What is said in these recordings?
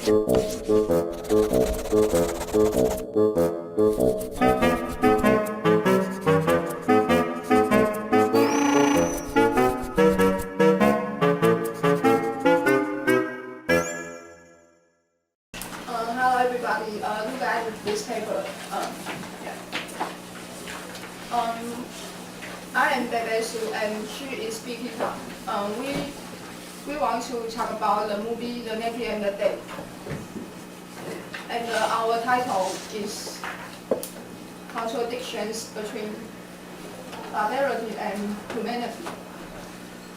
Hello everybody, look at this paper. Yeah. I am Bebe Su and she is Vicky Tang. We want to talk about the movie The Naked and the Dead. And our title is Contradictions Between Barbarity and Humanity.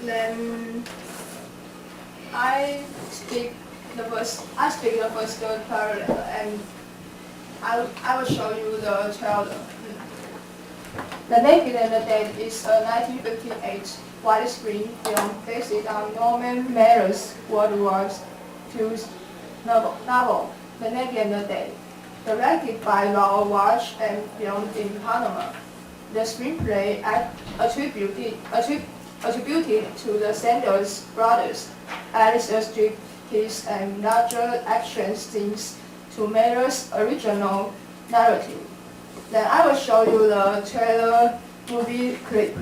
Then I speak the first parallel, and I will show you the trailer. The Naked and the Dead is a 1958 widescreen film based on Norman Mailer's World War II novel, The Naked and the Dead, directed by Raoul Walsh and filmed in Panama. The screenplay attributed to the Sanders brothers adds a strict pace and larger action scenes to Mailer's original narrative. Then I will show you the trailer movie clip.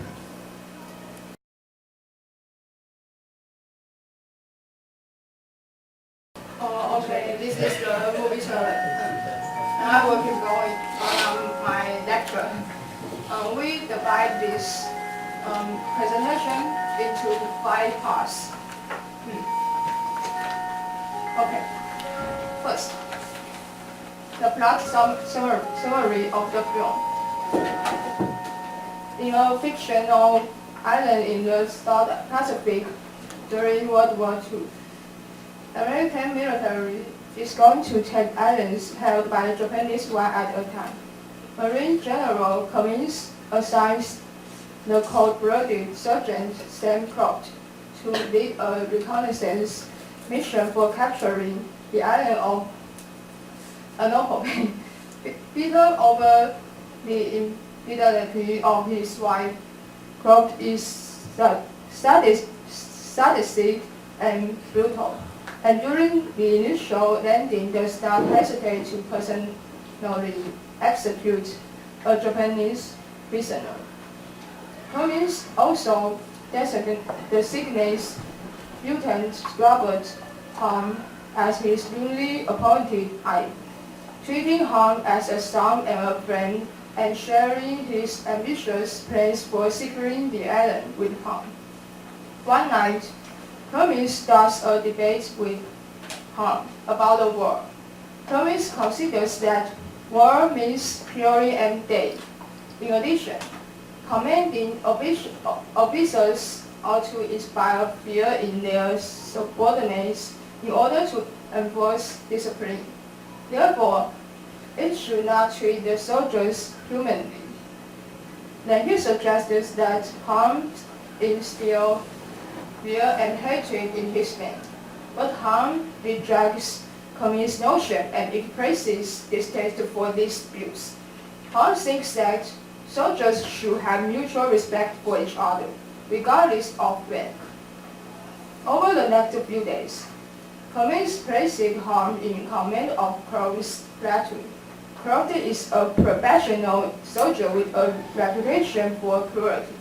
Okay, this is the movie trailer. And I will keep going on my lecture. We divide this presentation into 5 parts. Okay. First, the plot summary of the film. In a fictional island in the South Pacific during World War II, American military is going to take islands held by the Japanese one at a time. Marine General Cummins assigns the cold-blooded Sergeant Sam Croft to lead a reconnaissance mission for capturing the island of Anopo. Bitter over the infidelity of his wife, Croft is sadistic and brutal. And during the initial landing, does not hesitate to personally execute a Japanese prisoner. Cummins also designates Lieutenant Robert Hahn as his newly appointed eye, treating Hahn as a son and a friend, and sharing his ambitious plans for securing the island with Hahn. One night, Cummins starts a debate with Hahn about the war. Cummins considers that war means killing and death. In addition, commanding officers ought to inspire fear in their subordinates in order to enforce discipline. Therefore, it should not treat the soldiers humanly. Then he suggests that Hahn instill fear and hatred in his men. But Hahn rejects Cummins' notion and expresses distaste for these views. Hahn thinks that soldiers should have mutual respect for each other, regardless of rank. Over the next few days, Cummins placed Hahn in command of Croft's platoon. Croft is a professional soldier with a reputation for cruelty.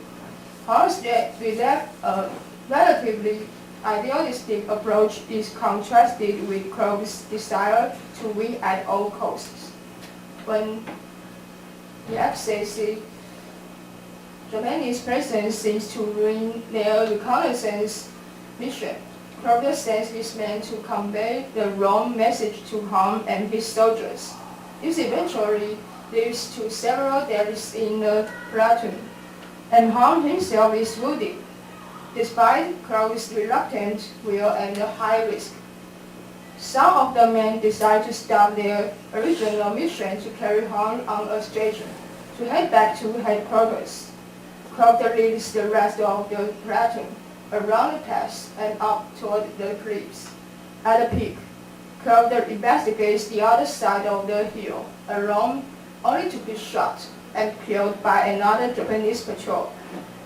Hahn's relatively idealistic approach is contrasted with Croft's desire to win at all costs. When the excessive Japanese presence seems to ruin their reconnaissance mission, Croft sends his men to convey the wrong message to Hahn and his soldiers. This eventually leads to several deaths in the platoon, and Hahn himself is wounded, despite Croft's reluctant will and high risk. Some of the men decide to stop their original mission to carry Hahn on a stretcher to head back to headquarters. Croft leads the rest of the platoon around the pass and up toward the cliffs. At the peak, Croft investigates the other side of the hill alone, only to be shot and killed by another Japanese patrol.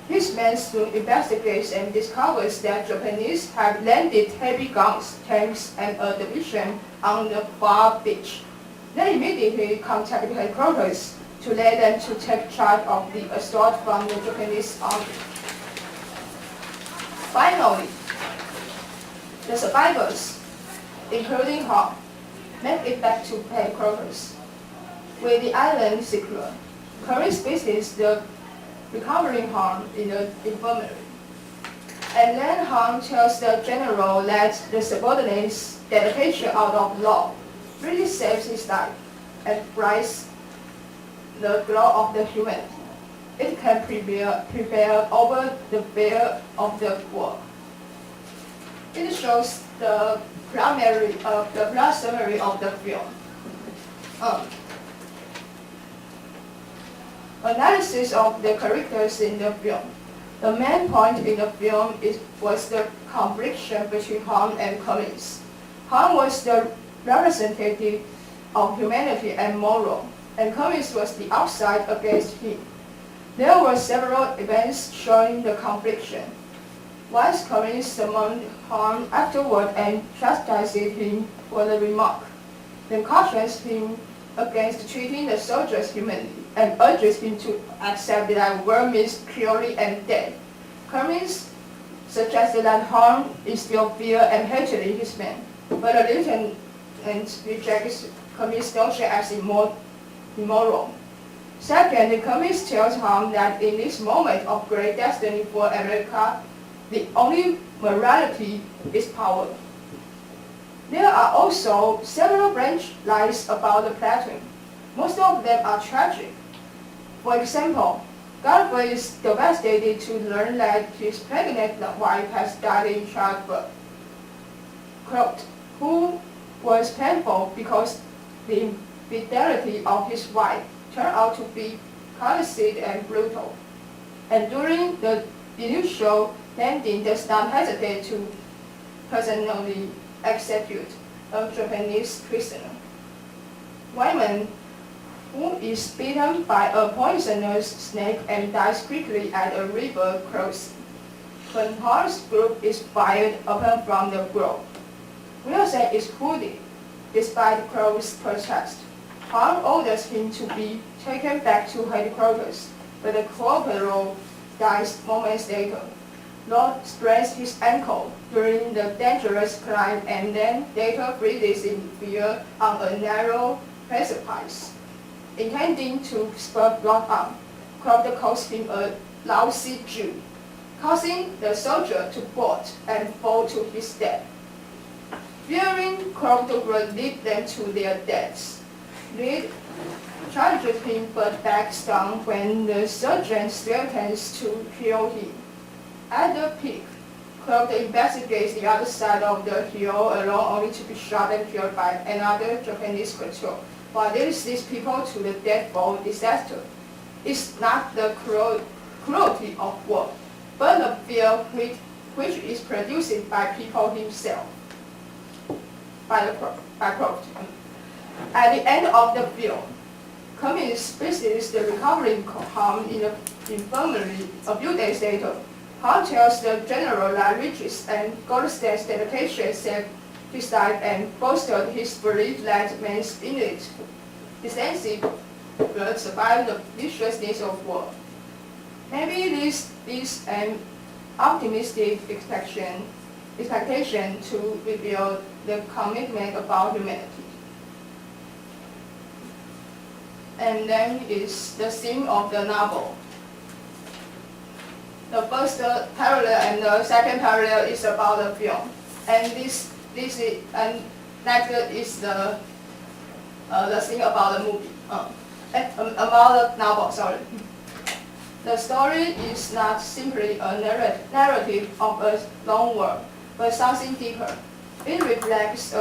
His men soon investigates and discovers that Japanese have landed heavy guns, tanks, and a division on the far beach. They immediately contacted headquarters to let them to take charge of the assault from the Japanese army. Finally, the survivors, including Hong, make it back to headquarters. With the island secure, Curtis visits the recovering Hong in the infirmary. And then Hong tells the general that the subordinate's dedication out of law really saves his life and brights the glow of the humanity. It can prevail over the fear of the war. It shows the plot summary of the film. Analysis of the characters in the film. The main point in the film was the confliction between Han and Cummings. Han was the representative of humanity and moral, and Cummings was the outside against him. There were several events showing the confliction. Once Cummings summoned Han afterward and chastised him for the remark, then cautions him against treating the soldiers humanly and urges him to accept that war means purely and death. Cummings suggested that Han instilled fear and hatred in his men, but the lieutenant rejects Cummings' notion as immoral. Second, Cummings tells Han that in this moment of great destiny for America, the only morality is power. There are also several branch lines about the platoon. Most of them are tragic. For example, Garfield is devastated to learn that his pregnant wife has died in childbirth. Quote, who was painful because the infidelity of his wife turned out to be courteous and brutal. And during the initial landing does not hesitate to personally execute a Japanese prisoner. Wyman, who is bitten by a poisonous snake and dies quickly at a river crossing. When Han's group is fired upon from the grove, Wilson is wounded, despite Crow's protest. Han orders him to be taken back to headquarters, but the corporal dies moments later. Lord sprains his ankle during the dangerous climb and then later freezes in fear on a narrow precipice. Intending to spur Lord on, Croft calls him a lousy Jew, causing the soldier to bolt and fall to his death. Fearing Croft will lead them to their deaths, Reed charges him but backs down when the sergeant threatens to kill him. At the peak, Croft investigates the other side of the hill alone only to be shot and killed by another Japanese patrol. While leads these people to the deathful disaster, it's not the cruelty of war, but the fear which is produced by people himself, by Croft. At the end of the film, Cummings visits the recovering Han in the infirmary a few days later. Han tells the general that riches and Goldstein's dedication saved his life and bolstered his belief that man's innate decency will survive the viciousness of war. Maybe this is an optimistic expectation to reveal the commitment about humanity. And then is the theme of the novel. The first parallel and the second parallel is about the film, and this is and next is the thing about the movie. About the novel. Sorry. The story is not simply a narrative of a long war, but something deeper. It reflects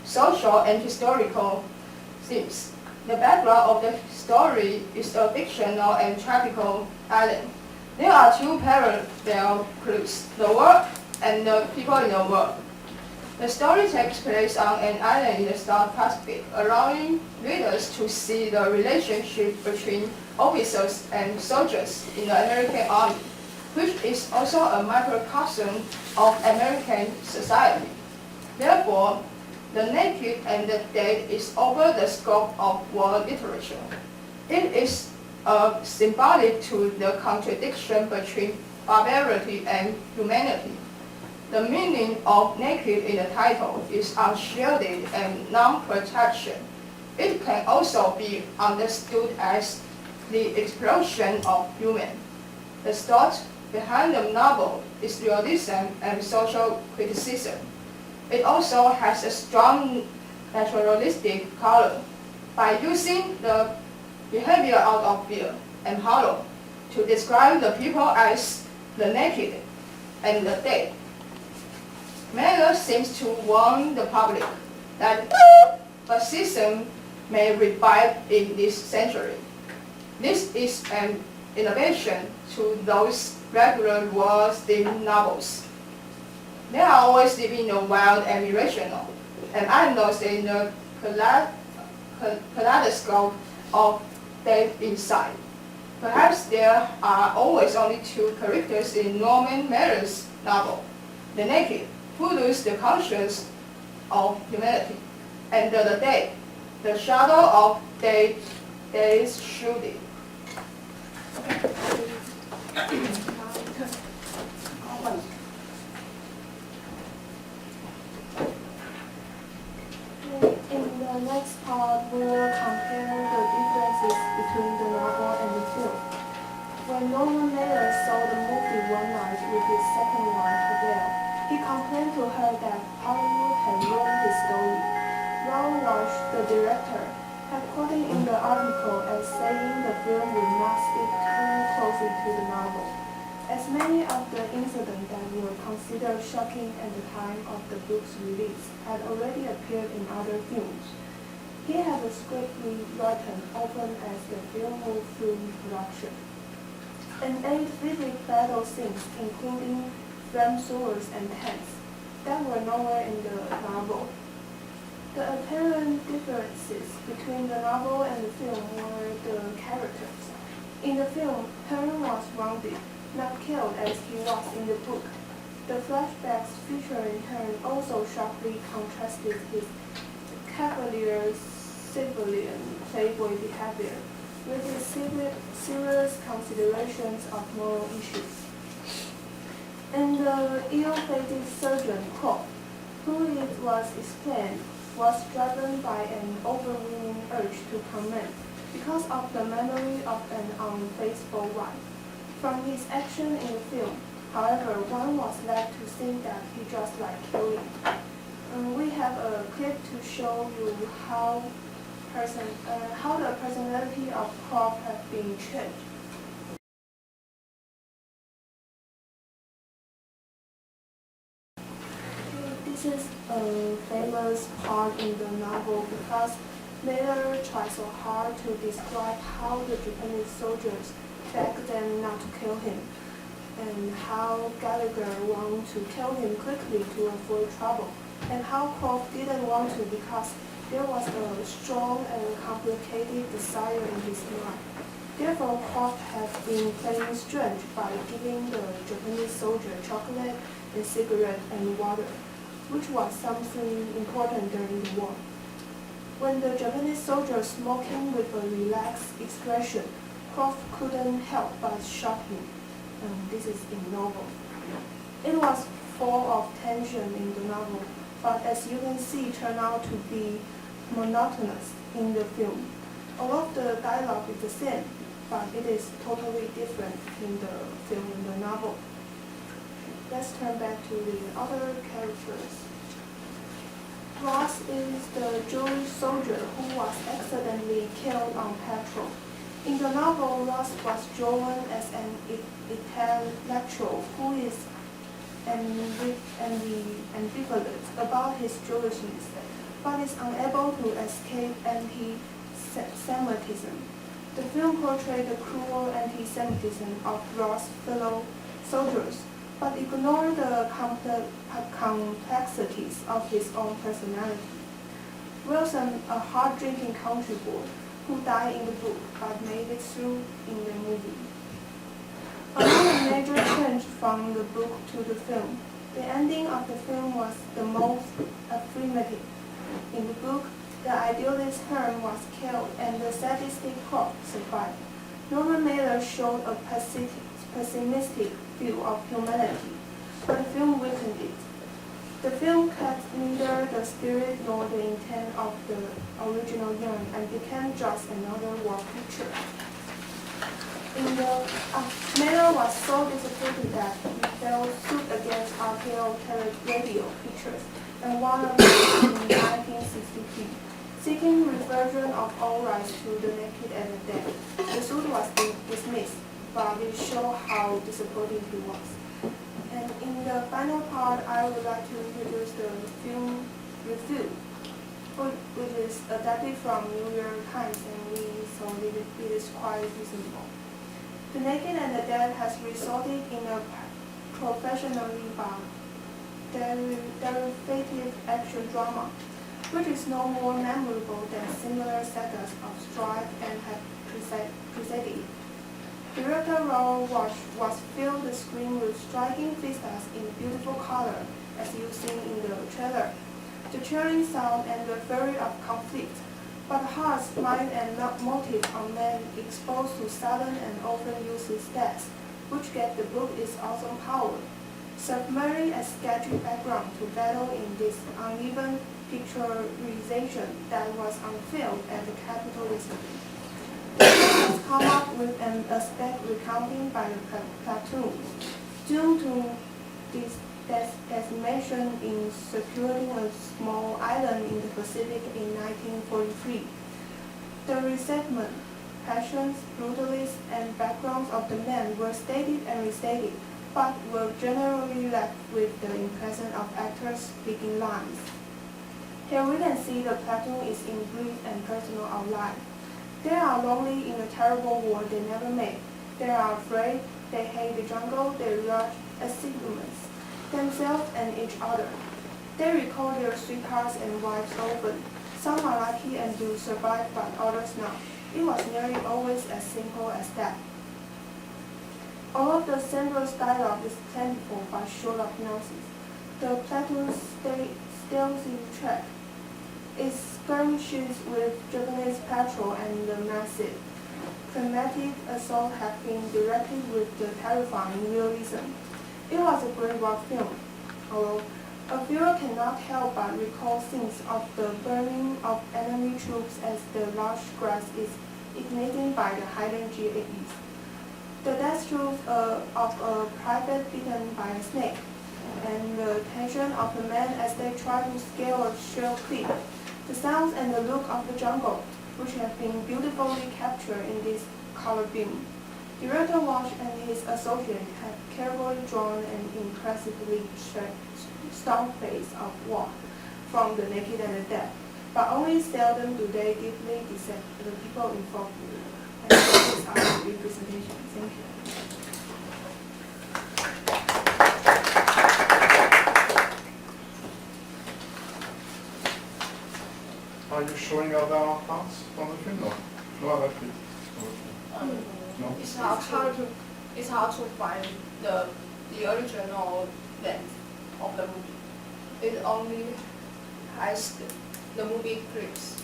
social and historical themes. The background of the story is a fictional and tragical island. There are two parallel clues, the world and the people in the world. The story takes place on an island in the South Pacific, allowing readers to see the relationship between officers and soldiers in the American Army. which is also a microcosm of American society. Therefore, the naked and the dead is over the scope of war literature. It is symbolic to the contradiction between barbarity and humanity. The meaning of naked in the title is unshielded and non-protection. It can also be understood as the explosion of human. The thought behind the novel is realism and social criticism. It also has a strong naturalistic color by using the behavior out of fear and horror to describe the people as the naked and the dead. Miller seems to warn the public that fascism may revive in this century. This is an innovation to those regular war-themed novels. They are always living in the wild and irrational, and I'm lost in the kaleidoscope of death inside. Perhaps there are always only two characters in Norman Mailer's novel, the naked, who lose the conscience of humanity, and the dead, the shadow of days shielded. In the next part, we will compare the differences between the novel and the film. When Norman Mailer saw the movie one night with his second wife, Adele, he complained to her that Hollywood had ruined his story. Ron Rush, the director, had quoted in the article as saying the film would not stick too closely to the novel, as many of the incidents that were considered shocking at the time of the book's release had already appeared in other films. He had the script rewritten often as the film moved through production, and 8 vivid battle scenes, including flamethrowers and tanks, that were nowhere in the novel. The apparent differences between the novel and the film were the characters. In the film, Hearn was wounded, not killed as he was in the book. The flashbacks featuring Hearn also sharply contrasted his cavalier civilian playboy behavior with his serious considerations of moral issues. And the ill-fated surgeon, Croft, who it was explained was driven by an overweening urge to command because of the memory of an unfaithful wife. From his action in the film, however, one was led to think that he just liked killing. We have a clip to show you how the personality of Croft has been changed. This is a famous part in the novel because Mailer tried so hard to describe how the Japanese soldiers begged them not to kill him, and how Gallagher wanted to kill him quickly to avoid trouble, and how Croft didn't want to because there was a strong and complicated desire in his mind. Therefore, Croft has been playing strange by giving the Japanese soldier chocolate and cigarette and water, which was something important during the war. When the Japanese soldier smoking with a relaxed expression, Croft couldn't help but shock him. This is in the novel. It was full of tension in the novel, but as you can see, turned out to be monotonous in the film. All of the dialogue is the same, but it is totally different in the film and the novel. Let's turn back to the other characters. Ross is the Jewish soldier who was accidentally killed on patrol. In the novel, Ross was drawn as an intellectual who is ambivalent about his Jewishness, but is unable to escape anti-Semitism. The film portrayed the cruel anti-Semitism of Ross' fellow soldiers, but ignored the complexities of his own personality. Wilson, a hard-drinking country boy who died in the book but made it through in the movie. Another major change from the book to the film. The ending of the film was the most affirmative. In the book, the idealist Herm was killed and the sadistic Hope survived. Norman Mailer showed a pessimistic view of humanity, but the film weakened it. The film kept neither the spirit nor the intent of the original yarn and became just another war picture. Mailer was so disappointed that he filed suit against RKO Radio Pictures and won a verdict in 1963, seeking reversion of all rights to The Naked and the Dead. The suit was dismissed, but it showed how disappointed he was. And in the final part, I would like to introduce the film review, which is adapted from New York Times, and so it is quite reasonable. The Naked and the Dead has resulted in a professionally derivative action drama, which is no more memorable than similar sagas of Strife and had preceded it. Director Raoul was filled the screen with striking vistas in beautiful color, as you see in the trailer, the chilling sound and the fury of conflict, but hearts, mind, and motive of men exposed to sudden and often useless deaths, which gave the book its awesome power. Submarine a sketchy background to battle in this uneven picturization that was unfilled at the capitalism. The film has come up with an aspect recounting by the platoon, doomed to this decimation in securing a small island in the Pacific in 1943. The resentment, passions, brutalities, and backgrounds of the men were stated and restated, but were generally left with the impression of actors speaking lines. Here we can see the platoon is in brief and personal outline. They are lonely in a terrible war they never made. They are afraid, they hate the jungle, they rush assignments, themselves and each other. They recall their sweethearts and wives often. Some are lucky and do survive, but others not. It was nearly always as simple as that. All of the central dialogue is plentiful but short of nuances. The platoon stays in track. Its skirmishes with Japanese patrol and the massive climatic assault have been directed with the terrifying realism. It was a great war film, although a viewer cannot help but recall scenes of the burning of enemy troops as the large grass is ignited by the hidden GAEs. The death throes of a private bitten by a snake, and the tension of the men as they try to scale a shell cliff. The sounds and the look of the jungle, which have been beautifully captured in this color beam. Director Walsh and his associates have carefully drawn an impressively stone face of war from The Naked and the Dead, but only seldom do they deeply dissect the people involved. And this is our representation. Thank you. Are you showing other parts from the film? No other clips. No. It's hard to find the original length of the movie. It only has the movie clips.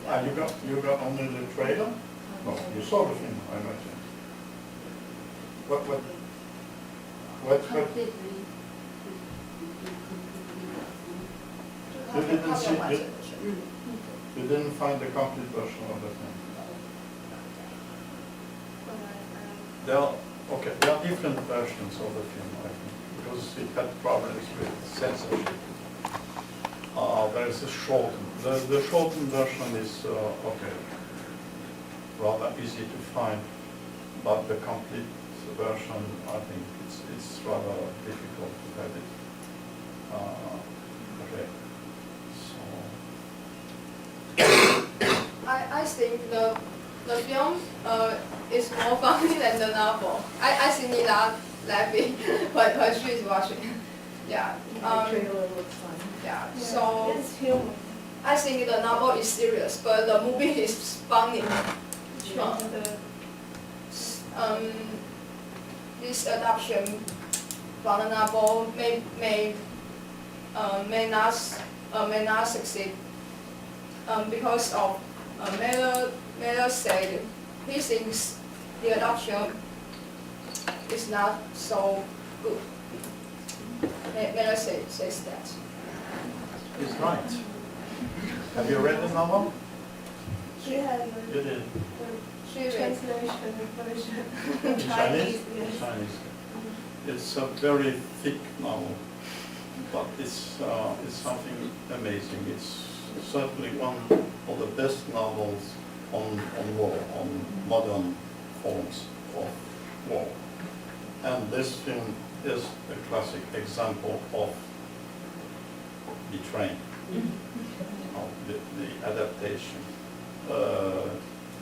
You got only the trailer? No, you saw the film, I imagine. What? You didn't find the complete version of the film. There are different versions of the film, I think, because it had problems with censorship. There is a shortened. The shortened version is rather easy to find, but the complete version, I think, it's rather difficult to get it. I think the film is more funny than the novel. I think it laughing when she is watching. Yeah. The trailer looks fun. Yeah. Yeah, So it's humor. I think the novel is serious, but the movie is funny. this adoption from the novel may not succeed because of Miller said he thinks the adoption is not so good. Miller says that. He's right. Have you read the novel? She has You did. She the read. translation version. In Chinese? Yes. Chinese. It's a very thick novel, but it's something amazing. It's certainly one of the best novels on war, on modern forms of war. And this film is a classic example of betraying, of the adaptation.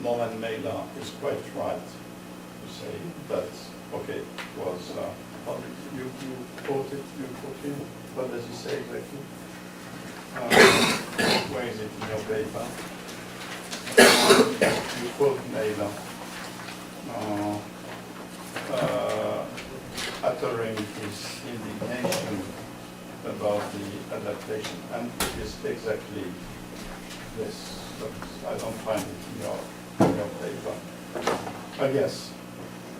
Norman Mailer is quite right to say that, okay, it was, you quote it, what does he say exactly? Where is it in your paper? You quote Mailer, uttering his indignation about the adaptation, and it is exactly this. But I don't find it in your paper. I guess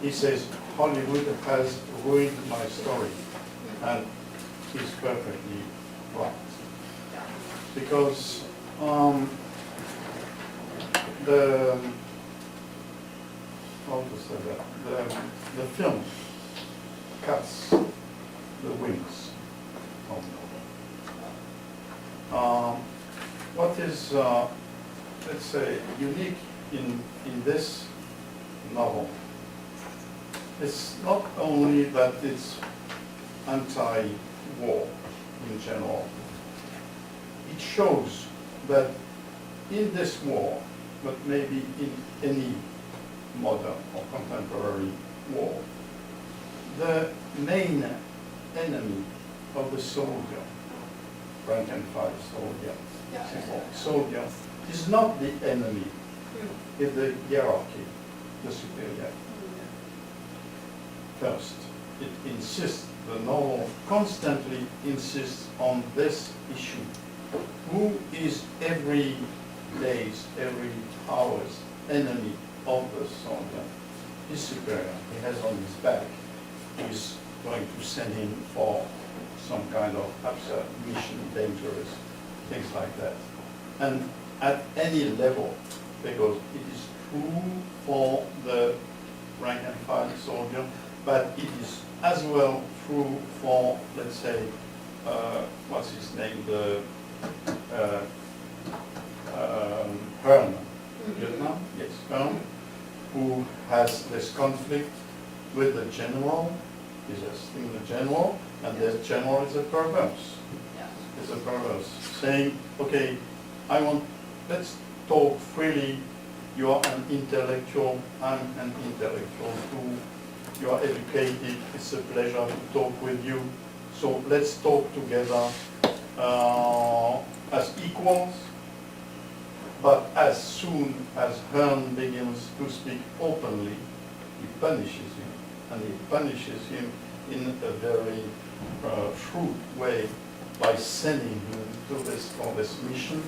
he says Hollywood has ruined my story, and he's perfectly right. Because the how to say that the film cuts the wings of the novel. What is let's say unique in this novel? It's not only that it's anti-war in general. It shows that in this war, but maybe in any modern or contemporary war, the main enemy of the soldier, rank and file soldier, is not the enemy, it's the hierarchy, the superior. First, it insists, the novel constantly insists on this issue. Who is every days, every hour's enemy of the soldier? His superior. He has on his back. He's going to send him for some kind of absurd mission, dangerous, things like that. And at any level, because it is true for the rank and file soldier, but it is as well true for, let's say, what's his name, the Hearn, Vietnam? Yes, Hearn, who has this conflict with the general. He's still the general, and the general is a perverse. Is a perverse, saying, okay, let's talk freely. You are an intellectual, I'm an intellectual too. You are educated, it's a pleasure to talk with you. So let's talk together as equals. But as soon as Hearn begins to speak openly, he punishes him. And he punishes him in a very shrewd way by sending him to this mission,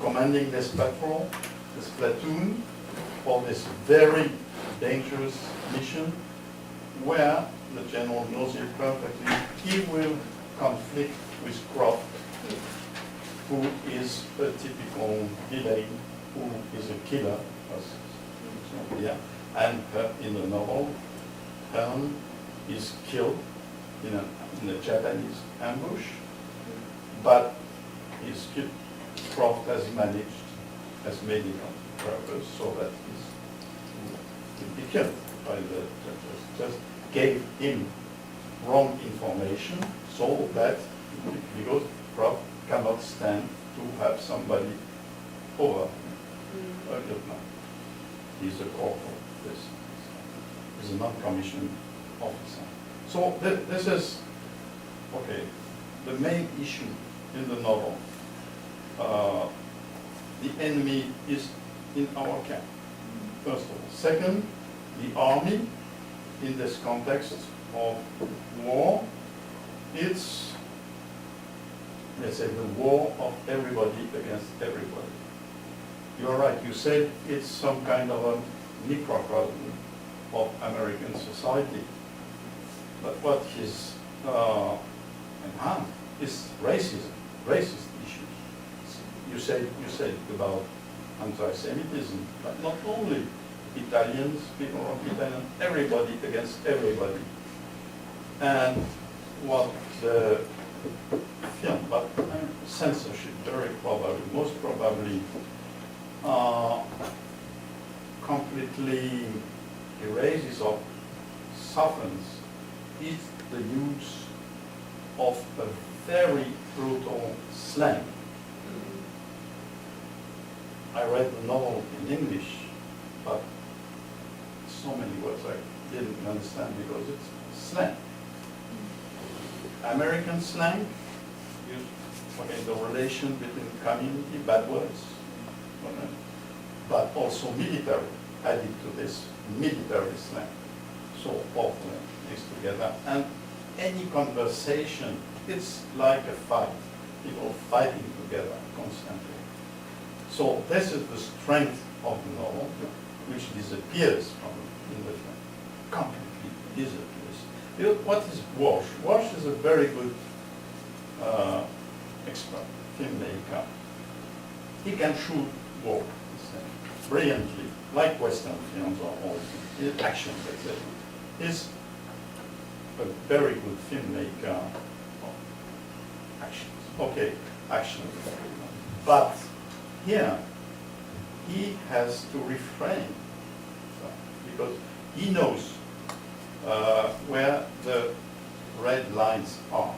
commanding this patrol, this platoon, for this very dangerous mission, where the general knows it perfectly. He will conflict with Croft, who is a typical villain, who is a killer, and in the novel, Hearn is killed in a Japanese ambush, but he's killed. Croft has made it on purpose so that he will be killed by the judges. Just gave him wrong information so that, because Croft cannot stand to have somebody over Vietnam. He's a corporal. He's a non-commissioned officer. So this is, okay, the main issue in the novel. The enemy is in our camp, first of all. Second, the army in this context of war, it's, let's say, the war of everybody against everybody. You're right, you said it's some kind of a microcosm of American society. But what is enhanced is racism, racist issues. You said about anti-Semitism, but not only Italians, people of Italian, everybody against everybody. And what the film, but censorship, very probably, most probably, completely erases or softens is the use of a very brutal slang. I read the novel in English, but so many words I didn't understand because it's slang. American slang, okay, the relation between community, bad words, okay, but also military, added to this military slang. So often mixed together. And any conversation, it's like a fight, people fighting together constantly. So this is the strength of the novel, which disappears from in the film, completely disappears. You know, what is Walsh? Walsh is a very good expert, filmmaker. He can shoot war brilliantly, like Western films or all action, let's say. He's a very good filmmaker of actions. Okay, action. But here, he has to refrain because he knows where the red lines are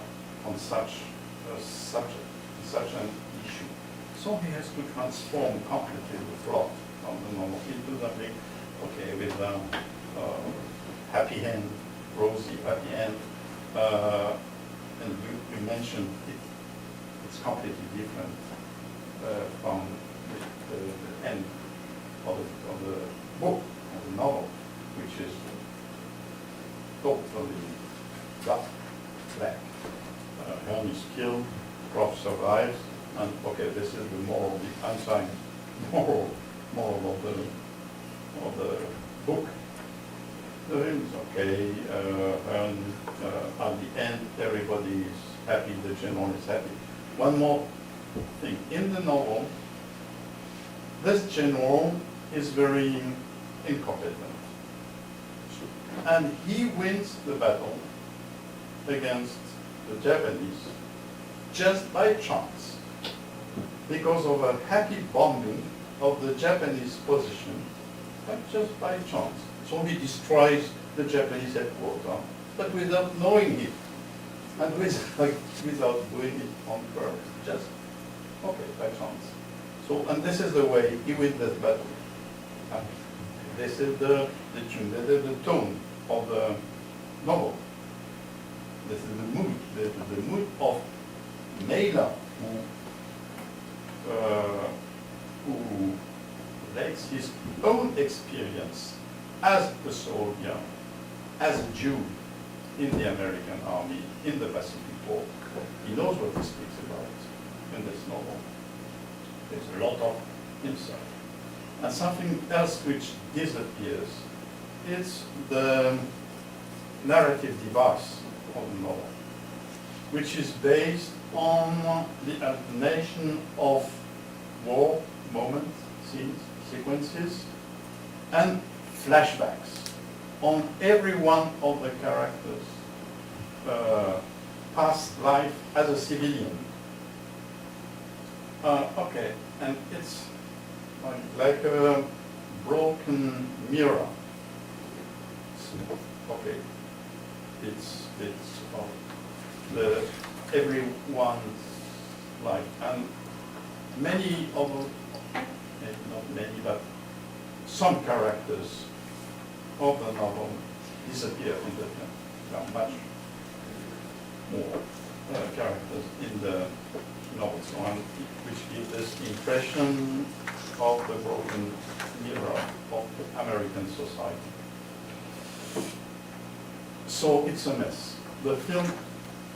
on such a subject, such an issue. So he has to transform completely the plot from the novel into something, okay, with happy end, rosy happy end. And you mentioned it's completely different from the end of the book, of the novel, which is totally black. Hearn is killed, Prof survives, and okay, this is the moral, the unsigned moral of the book. The film is okay, and at the end everybody is happy, the general is happy. One more thing, in the novel, this general is very incompetent. And he wins the battle against the Japanese just by chance, because of a happy bombing of the Japanese position, but just by chance. So he destroys the Japanese headquarters, but without knowing it, and without doing it on purpose, just, okay, by chance. So, and this is the way he wins this battle. And this is the tune, this is the tone of the novel. This is the mood, the mood of Naylor, who relates his own experience as a soldier, as a Jew in the American army, in the Pacific War. He knows what he speaks about in this novel. There's a lot of himself. And something else which disappears is the narrative device of the novel, which is based on the alternation of war moments, scenes, sequences, and flashbacks on every one of the characters' past life as a civilian. Okay, and it's like a broken mirror. Okay, it's everyone's life, and many of, not many, but some characters of the novel disappear in the film. There are much more characters in the novel, so which give this impression of the broken mirror of American society. So it's a mess. The film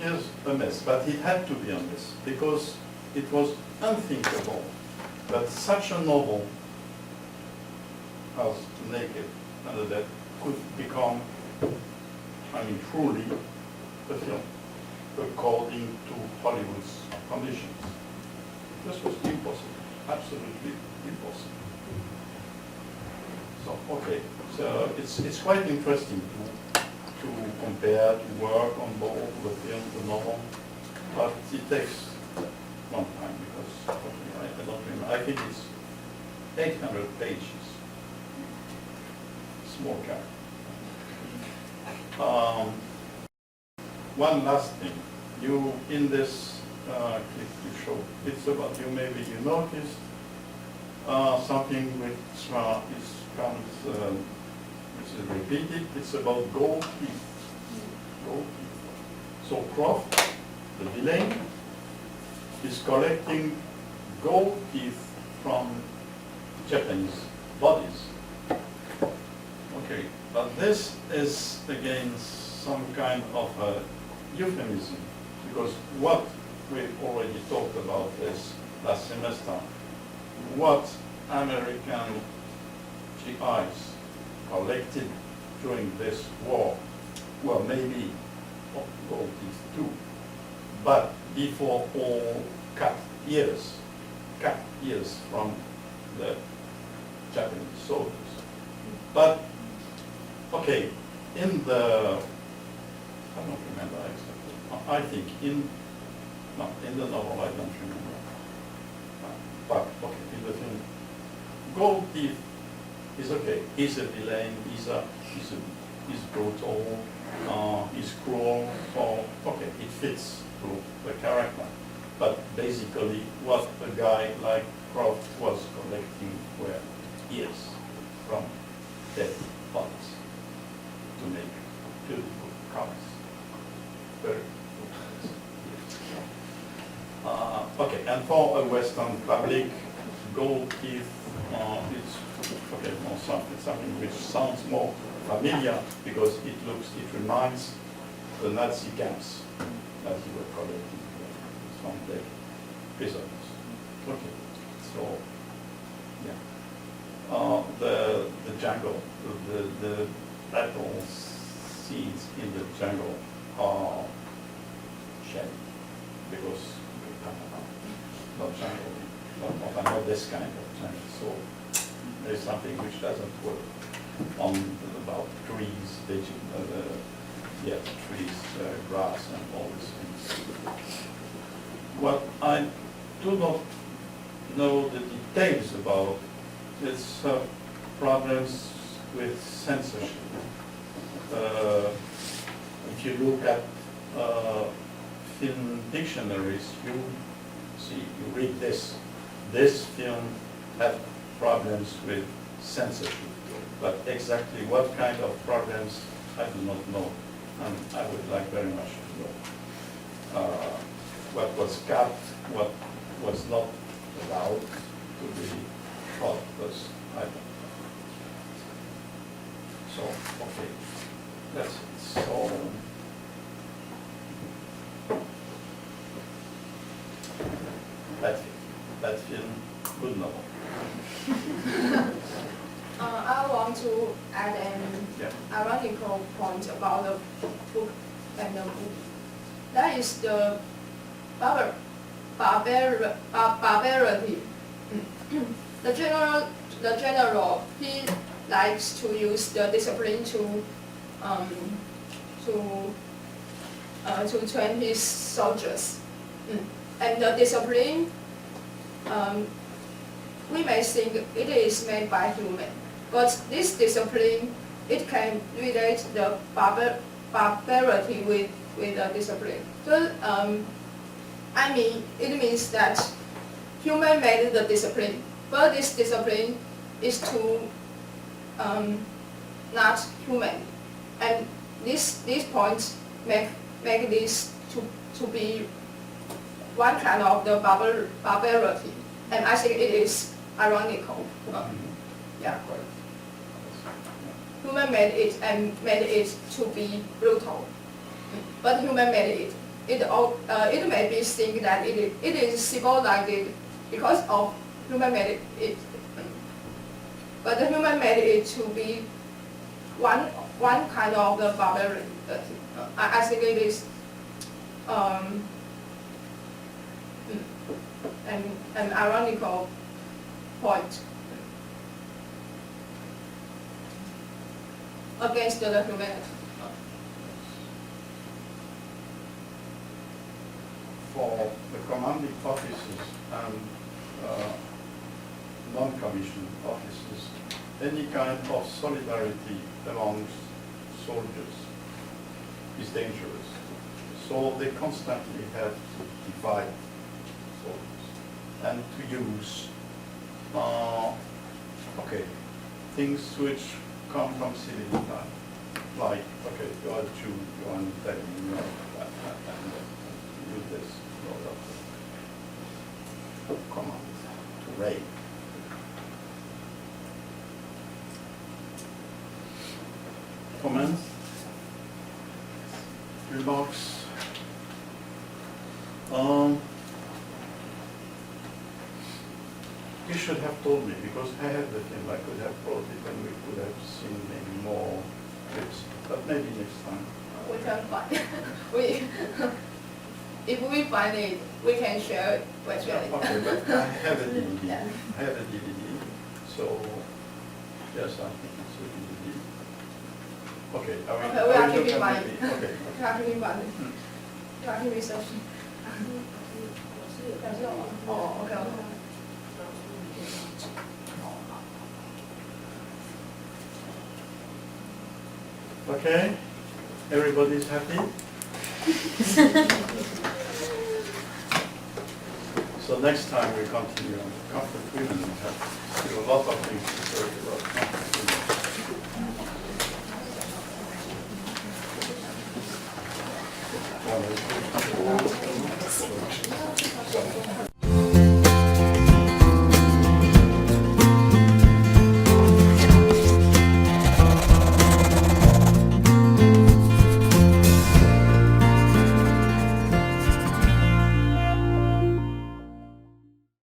is a mess, but it had to be a mess because it was unthinkable that such a novel as Naked and the Dead could become, truly a film according to Hollywood's conditions. This was impossible, absolutely impossible. So, okay, so it's quite interesting to compare, to work on both the film, the novel, but it takes a long time because I don't remember. I think it's 800 pages. Small character. One last thing. You in this clip you showed, it's about maybe you noticed something which is repeated. It's about gold teeth. Gold teeth. So Croft, the villain, is collecting gold teeth from Japanese bodies. Okay, but this is again some kind of a euphemism, because what we already talked about this last semester, what American GIs collected during this war, well, maybe gold teeth too, but before all cut ears from the Japanese soldiers. But, okay, in the, I don't remember exactly, I think in the novel I don't remember, but okay, in the film, gold teeth is okay. He's a villain, he's brutal, he's cruel, so okay, it fits to the character. But basically what a guy like Croft was collecting were ears from dead bodies to make beautiful cars. Very good. Okay, and for a Western public, gold teeth is okay, more something which sounds more familiar because it reminds the Nazi camps that you were collecting from the prisoners. Okay, so yeah, the jungle, the battle scenes in the jungle are shady because not jungle, not this kind of jungle. So there's something which doesn't work on about trees, trees, grass, and all these things. What I do not know the details about is problems with censorship. If you look at film dictionaries, you read this film had problems with censorship, but exactly what kind of problems I do not know, and I would like very much to know what was cut, what was not allowed to be shot, because I don't know. So, okay, that's it. So, that film, good novel. I want to add an ironical point about the book and the movie. That is the barbarity. The general, he likes to use the discipline to train his soldiers, and the discipline. We may think it is made by human, but this discipline, it can relate the barbarity with the discipline. So, it means that human made the discipline, but this discipline is to not human, and these points make this to be one kind of the barbarity, and I think it is ironical. Yeah. human made it and made it to be brutal. But human made it. It may be think that it is civilized because of human made it. But the human made it to be one kind of the barbarian. I think it is an ironical point against the humanity. For the commanding officers and non-commissioned officers, any kind of solidarity amongst soldiers is dangerous. So they constantly have to divide soldiers and to use things which come from civilian time, like, okay, you are a Jew, you are an Italian, you are that, and use this mode of command to raid. Comments? Remarks? You should have told me, because I have the film, I could have brought it and we could have seen maybe more clips, but maybe next time. We can find if we find it, we can share it with you. Okay, but I have a DVD. Yeah. I have a DVD, so yes, I think it's a DVD. Okay, I will. Okay, we I are will look keeping at mine. the- Okay. We are keeping fun. We are keeping research. Oh, okay. Okay, everybody's happy? So next time we continue on conflict women, we have still a lot of things to talk about conflict women.